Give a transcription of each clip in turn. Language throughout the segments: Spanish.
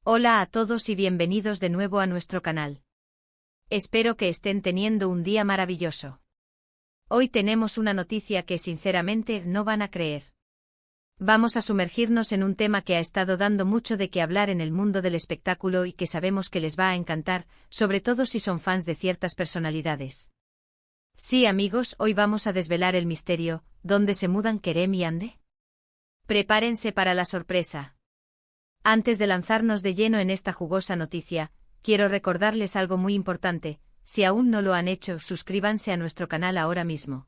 Hola a todos y bienvenidos de nuevo a nuestro canal. Espero que estén teniendo un día maravilloso. Hoy tenemos una noticia que sinceramente no van a creer. Vamos a sumergirnos en un tema que ha estado dando mucho de qué hablar en el mundo del espectáculo y que sabemos que les va a encantar, sobre todo si son fans de ciertas personalidades. Sí, amigos, hoy vamos a desvelar el misterio, ¿dónde se mudan Kerem y Hande? Prepárense para la sorpresa. Antes de lanzarnos de lleno en esta jugosa noticia, quiero recordarles algo muy importante: si aún no lo han hecho, suscríbanse a nuestro canal ahora mismo.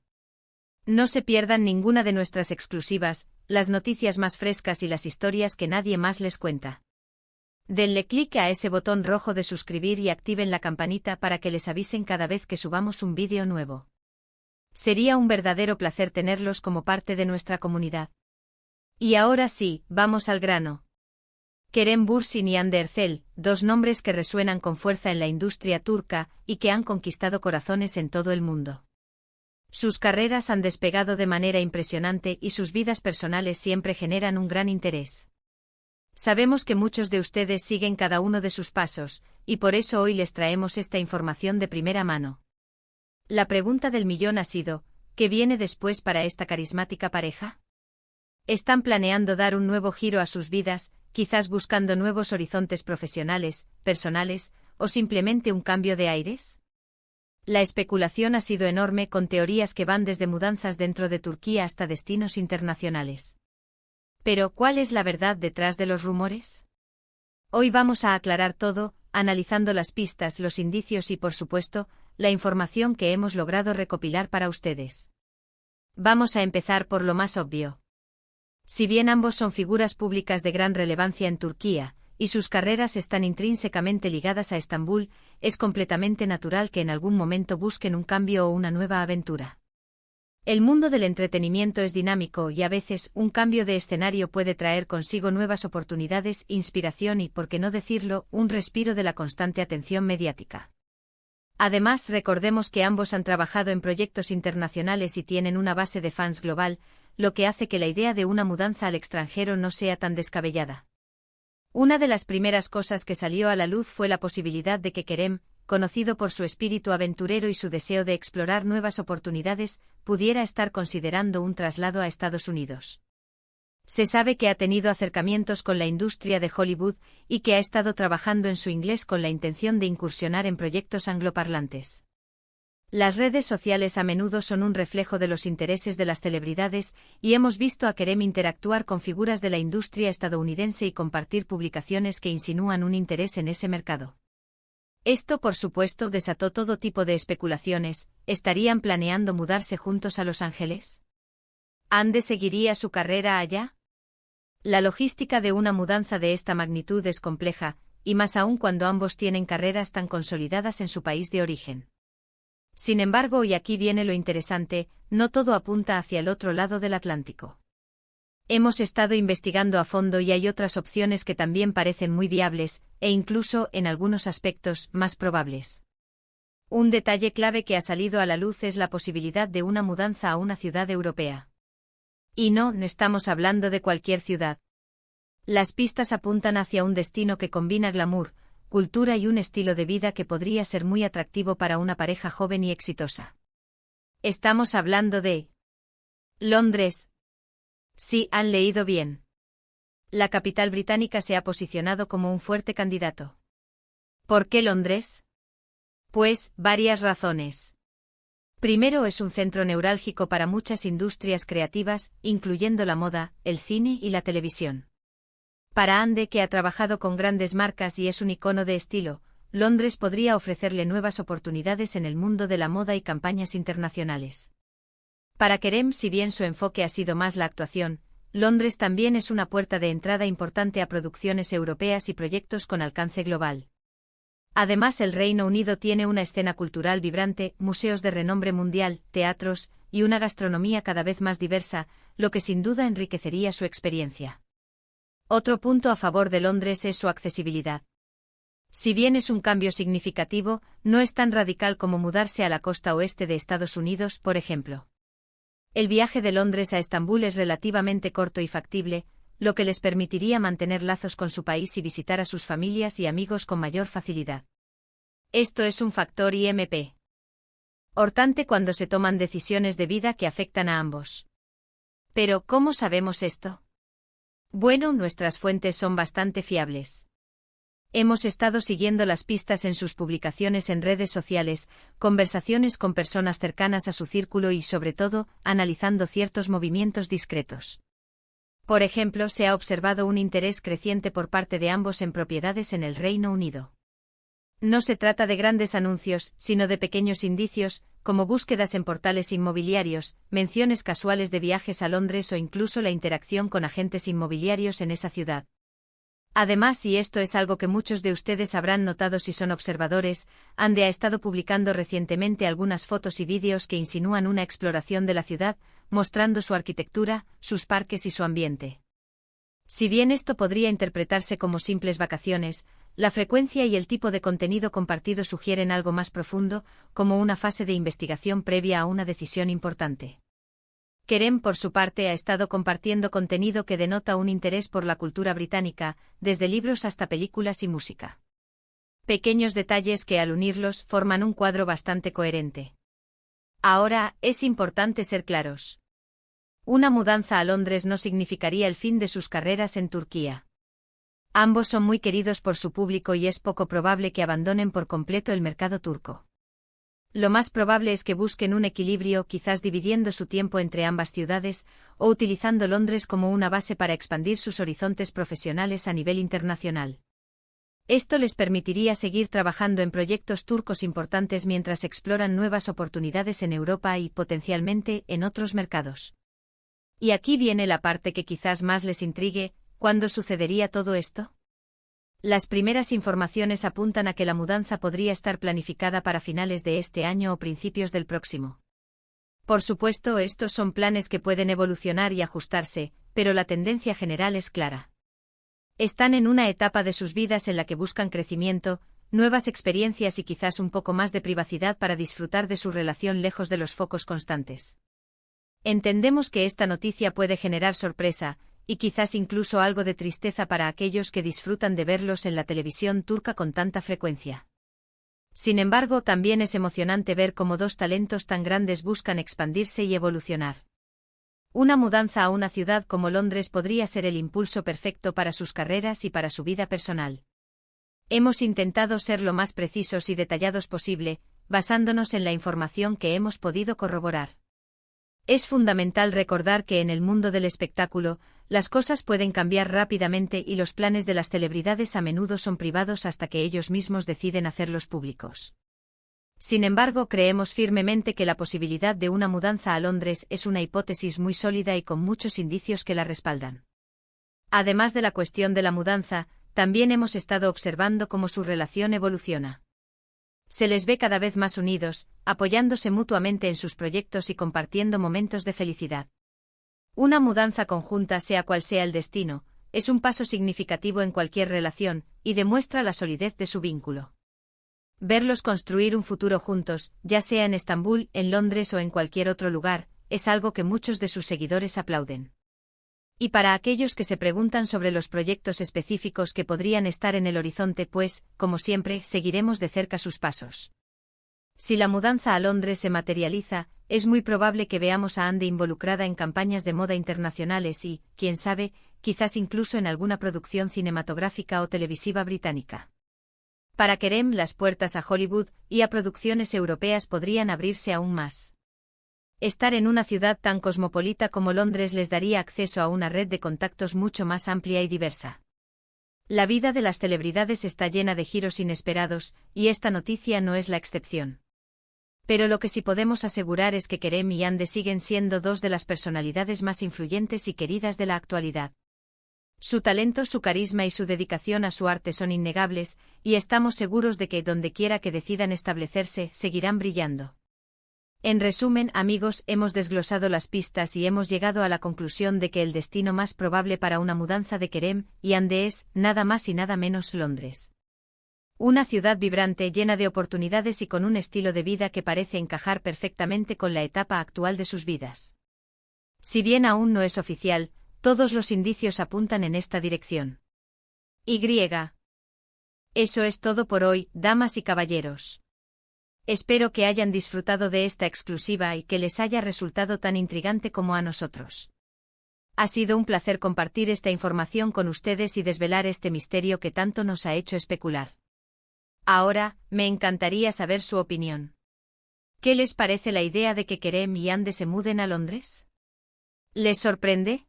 No se pierdan ninguna de nuestras exclusivas, las noticias más frescas y las historias que nadie más les cuenta. Denle clic a ese botón rojo de suscribir y activen la campanita para que les avisen cada vez que subamos un vídeo nuevo. Sería un verdadero placer tenerlos como parte de nuestra comunidad. Y ahora sí, vamos al grano. Kerem Bürsin y Hande Erçel, dos nombres que resuenan con fuerza en la industria turca y que han conquistado corazones en todo el mundo. Sus carreras han despegado de manera impresionante y sus vidas personales siempre generan un gran interés. Sabemos que muchos de ustedes siguen cada uno de sus pasos, y por eso hoy les traemos esta información de primera mano. La pregunta del millón ha sido: ¿qué viene después para esta carismática pareja? ¿Están planeando dar un nuevo giro a sus vidas, quizás buscando nuevos horizontes profesionales, personales, o simplemente un cambio de aires? La especulación ha sido enorme, con teorías que van desde mudanzas dentro de Turquía hasta destinos internacionales. Pero, ¿cuál es la verdad detrás de los rumores? Hoy vamos a aclarar todo, analizando las pistas, los indicios y, por supuesto, la información que hemos logrado recopilar para ustedes. Vamos a empezar por lo más obvio. Si bien ambos son figuras públicas de gran relevancia en Turquía, y sus carreras están intrínsecamente ligadas a Estambul, es completamente natural que en algún momento busquen un cambio o una nueva aventura. El mundo del entretenimiento es dinámico y a veces un cambio de escenario puede traer consigo nuevas oportunidades, inspiración y, por qué no decirlo, un respiro de la constante atención mediática. Además, recordemos que ambos han trabajado en proyectos internacionales y tienen una base de fans global, lo que hace que la idea de una mudanza al extranjero no sea tan descabellada. Una de las primeras cosas que salió a la luz fue la posibilidad de que Kerem, conocido por su espíritu aventurero y su deseo de explorar nuevas oportunidades, pudiera estar considerando un traslado a Estados Unidos. Se sabe que ha tenido acercamientos con la industria de Hollywood y que ha estado trabajando en su inglés con la intención de incursionar en proyectos angloparlantes. Las redes sociales a menudo son un reflejo de los intereses de las celebridades y hemos visto a Kerem interactuar con figuras de la industria estadounidense y compartir publicaciones que insinúan un interés en ese mercado. Esto, por supuesto, desató todo tipo de especulaciones. ¿Estarían planeando mudarse juntos a Los Ángeles? ¿Hande seguiría su carrera allá? La logística de una mudanza de esta magnitud es compleja, y más aún cuando ambos tienen carreras tan consolidadas en su país de origen. Sin embargo, y aquí viene lo interesante, no todo apunta hacia el otro lado del Atlántico. Hemos estado investigando a fondo y hay otras opciones que también parecen muy viables, e incluso, en algunos aspectos, más probables. Un detalle clave que ha salido a la luz es la posibilidad de una mudanza a una ciudad europea. Y no estamos hablando de cualquier ciudad. Las pistas apuntan hacia un destino que combina glamour, cultura y un estilo de vida que podría ser muy atractivo para una pareja joven y exitosa. Estamos hablando de Londres. Sí, han leído bien. La capital británica se ha posicionado como un fuerte candidato. ¿Por qué Londres? Pues, varias razones. Primero, es un centro neurálgico para muchas industrias creativas, incluyendo la moda, el cine y la televisión. Para Hande, que ha trabajado con grandes marcas y es un icono de estilo, Londres podría ofrecerle nuevas oportunidades en el mundo de la moda y campañas internacionales. Para Kerem, si bien su enfoque ha sido más la actuación, Londres también es una puerta de entrada importante a producciones europeas y proyectos con alcance global. Además, el Reino Unido tiene una escena cultural vibrante, museos de renombre mundial, teatros y una gastronomía cada vez más diversa, lo que sin duda enriquecería su experiencia. Otro punto a favor de Londres es su accesibilidad. Si bien es un cambio significativo, no es tan radical como mudarse a la costa oeste de Estados Unidos, por ejemplo. El viaje de Londres a Estambul es relativamente corto y factible, lo que les permitiría mantener lazos con su país y visitar a sus familias y amigos con mayor facilidad. Esto es un factor IMP importante cuando se toman decisiones de vida que afectan a ambos. Pero, ¿cómo sabemos esto? Bueno, nuestras fuentes son bastante fiables. Hemos estado siguiendo las pistas en sus publicaciones en redes sociales, conversaciones con personas cercanas a su círculo y, sobre todo, analizando ciertos movimientos discretos. Por ejemplo, se ha observado un interés creciente por parte de ambos en propiedades en el Reino Unido. No se trata de grandes anuncios, sino de pequeños indicios, como búsquedas en portales inmobiliarios, menciones casuales de viajes a Londres o incluso la interacción con agentes inmobiliarios en esa ciudad. Además, y esto es algo que muchos de ustedes habrán notado si son observadores, Andy ha estado publicando recientemente algunas fotos y vídeos que insinúan una exploración de la ciudad, mostrando su arquitectura, sus parques y su ambiente. Si bien esto podría interpretarse como simples vacaciones, la frecuencia y el tipo de contenido compartido sugieren algo más profundo, como una fase de investigación previa a una decisión importante. Kerem, por su parte, ha estado compartiendo contenido que denota un interés por la cultura británica, desde libros hasta películas y música. Pequeños detalles que, al unirlos, forman un cuadro bastante coherente. Ahora, es importante ser claros. Una mudanza a Londres no significaría el fin de sus carreras en Turquía. Ambos son muy queridos por su público y es poco probable que abandonen por completo el mercado turco. Lo más probable es que busquen un equilibrio, quizás dividiendo su tiempo entre ambas ciudades, o utilizando Londres como una base para expandir sus horizontes profesionales a nivel internacional. Esto les permitiría seguir trabajando en proyectos turcos importantes mientras exploran nuevas oportunidades en Europa y, potencialmente, en otros mercados. Y aquí viene la parte que quizás más les intrigue: ¿cuándo sucedería todo esto? Las primeras informaciones apuntan a que la mudanza podría estar planificada para finales de este año o principios del próximo. Por supuesto, estos son planes que pueden evolucionar y ajustarse, pero la tendencia general es clara. Están en una etapa de sus vidas en la que buscan crecimiento, nuevas experiencias y quizás un poco más de privacidad para disfrutar de su relación lejos de los focos constantes. Entendemos que esta noticia puede generar sorpresa, y quizás incluso algo de tristeza para aquellos que disfrutan de verlos en la televisión turca con tanta frecuencia. Sin embargo, también es emocionante ver cómo dos talentos tan grandes buscan expandirse y evolucionar. Una mudanza a una ciudad como Londres podría ser el impulso perfecto para sus carreras y para su vida personal. Hemos intentado ser lo más precisos y detallados posible, basándonos en la información que hemos podido corroborar. Es fundamental recordar que en el mundo del espectáculo, las cosas pueden cambiar rápidamente y los planes de las celebridades a menudo son privados hasta que ellos mismos deciden hacerlos públicos. Sin embargo, creemos firmemente que la posibilidad de una mudanza a Londres es una hipótesis muy sólida y con muchos indicios que la respaldan. Además de la cuestión de la mudanza, también hemos estado observando cómo su relación evoluciona. Se les ve cada vez más unidos, apoyándose mutuamente en sus proyectos y compartiendo momentos de felicidad. Una mudanza conjunta, sea cual sea el destino, es un paso significativo en cualquier relación, y demuestra la solidez de su vínculo. Verlos construir un futuro juntos, ya sea en Estambul, en Londres o en cualquier otro lugar, es algo que muchos de sus seguidores aplauden. Y para aquellos que se preguntan sobre los proyectos específicos que podrían estar en el horizonte, pues, como siempre, seguiremos de cerca sus pasos. Si la mudanza a Londres se materializa, es muy probable que veamos a Andy involucrada en campañas de moda internacionales y, quién sabe, quizás incluso en alguna producción cinematográfica o televisiva británica. Para Kerem, las puertas a Hollywood y a producciones europeas podrían abrirse aún más. Estar en una ciudad tan cosmopolita como Londres les daría acceso a una red de contactos mucho más amplia y diversa. La vida de las celebridades está llena de giros inesperados, y esta noticia no es la excepción. Pero lo que sí podemos asegurar es que Kerem y Andy siguen siendo dos de las personalidades más influyentes y queridas de la actualidad. Su talento, su carisma y su dedicación a su arte son innegables, y estamos seguros de que, dondequiera que decidan establecerse, seguirán brillando. En resumen, amigos, hemos desglosado las pistas y hemos llegado a la conclusión de que el destino más probable para una mudanza de Kerem y Andy es, nada más y nada menos, Londres. Una ciudad vibrante, llena de oportunidades y con un estilo de vida que parece encajar perfectamente con la etapa actual de sus vidas. Si bien aún no es oficial, Todos los indicios apuntan en esta dirección. Y. Eso es todo por hoy, damas y caballeros. Espero que hayan disfrutado de esta exclusiva y que les haya resultado tan intrigante como a nosotros. Ha sido un placer compartir esta información con ustedes y desvelar este misterio que tanto nos ha hecho especular. Ahora, me encantaría saber su opinión. ¿Qué les parece la idea de que Kerem y Ande se muden a Londres? ¿Les sorprende?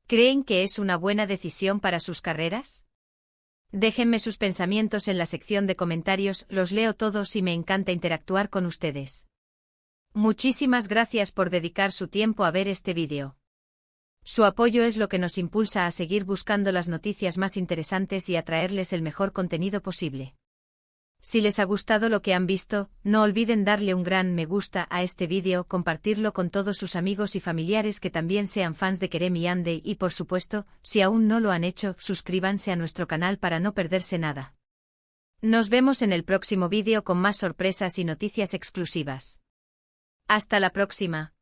¿Creen que es una buena decisión para sus carreras? Déjenme sus pensamientos en la sección de comentarios, los leo todos y me encanta interactuar con ustedes. Muchísimas gracias por dedicar su tiempo a ver este vídeo. Su apoyo es lo que nos impulsa a seguir buscando las noticias más interesantes y a traerles el mejor contenido posible. Si les ha gustado lo que han visto, no olviden darle un gran me gusta a este vídeo, compartirlo con todos sus amigos y familiares que también sean fans de Kerem y Ande y por supuesto, si aún no lo han hecho, suscríbanse a nuestro canal para no perderse nada. Nos vemos en el próximo vídeo con más sorpresas y noticias exclusivas. Hasta la próxima.